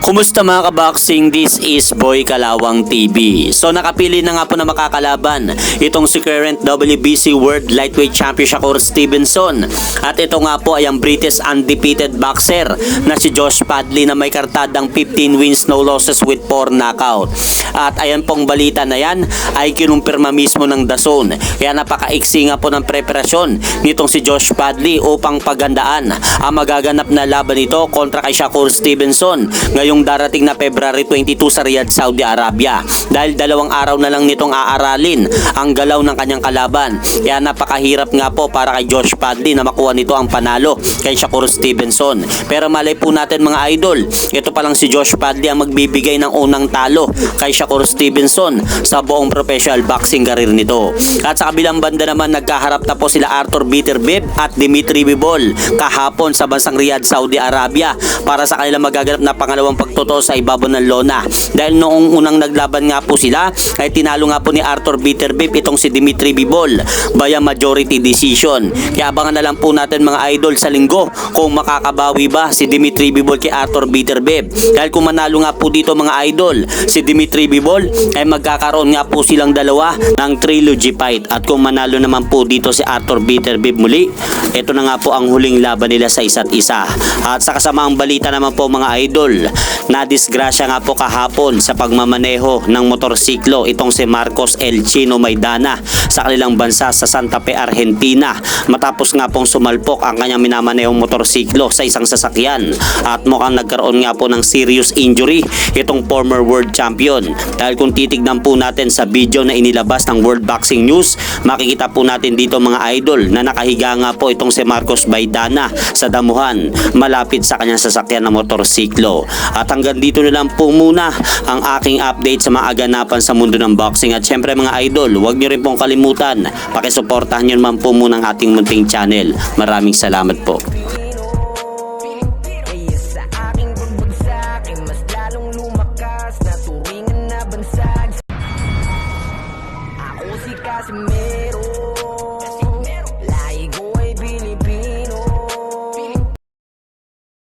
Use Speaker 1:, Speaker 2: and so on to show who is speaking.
Speaker 1: Kumusta mga kaboxing? This is Boy Kalawang TV. So nakapili na nga po na makakalaban itong si current WBC World Lightweight Champion Shakur Stevenson. At ito nga po ay ang British undefeated boxer na si Josh Padley na may kartadang 15 wins no losses with 4 knockout. At ayan pong balita na yan ay kinumpirma mismo ng DAZN. Kaya napakaiksi nga po ng preparasyon nitong si Josh Padley upang paghandaan ang magaganap na laban nito kontra kay Shakur Stevenson ngayong darating na February 22 sa Riyadh, Saudi Arabia. Dahil 2 araw na lang nitong aaralin ang galaw ng kanyang kalaban. Kaya napakahirap nga po para kay Josh Padley na makuha nito ang panalo kay Shakur Stevenson. Pero malay po natin mga idol, ito pa lang si Josh Padley ang magbibigay ng unang talo kay Shakur Stevenson sa buong professional boxing career nito. At sa kabilang banda naman nagkaharap na po sila Arthur Beterbiev at Dimitri Bivol kahapon sa bansang Riyadh, Saudi Arabia para sa kanilang magaganap na pangalawang pagtotoo sa ibabaw ng lona. Dahil noong unang naglaban nga po sila ay tinalo nga po ni Arthur Beterbiev itong si Dimitri Bivol via majority decision. Kaya abangan na lang po natin mga idol sa linggo kung makakabawi ba si Dimitri Bivol kay Arthur Beterbiev. Dahil kung manalo nga po dito mga idol si Dimitri Bivol ay magkakaroon nga po silang dalawa ng trilogy fight. At kung manalo naman po dito si Arthur Beterbiev muli, ito na nga po ang huling laban nila sa isa't isa. At sa kasamaang balita naman po mga idol, nadisgrasya nga po kahapon sa pagmamaneho ng motorsiklo itong si Marcos El Chino Maidana sa kanilang bansa sa Santa Fe, Argentina matapos nga pong sumalpok ang kanyang minamanehong motorsiklo sa isang sasakyan at mukhang nagkaroon nga po ng serious injury itong former world champion. Dahil kung titignan po natin sa video na inilabas ng World Boxing News, makikita po natin dito mga idol na nakahiga nga po itong si Marcos Maidana sa damuhan malapit sa kanyang sasakyan na motorsiklo. At hanggang dito na lang po muna ang aking update sa mga aganapan sa mundo ng boxing. At syempre mga idol, huwag nyo rin pong kalimutan, pakisuportahan nyo naman po muna ang ating munting channel. Maraming salamat po.
Speaker 2: Casimero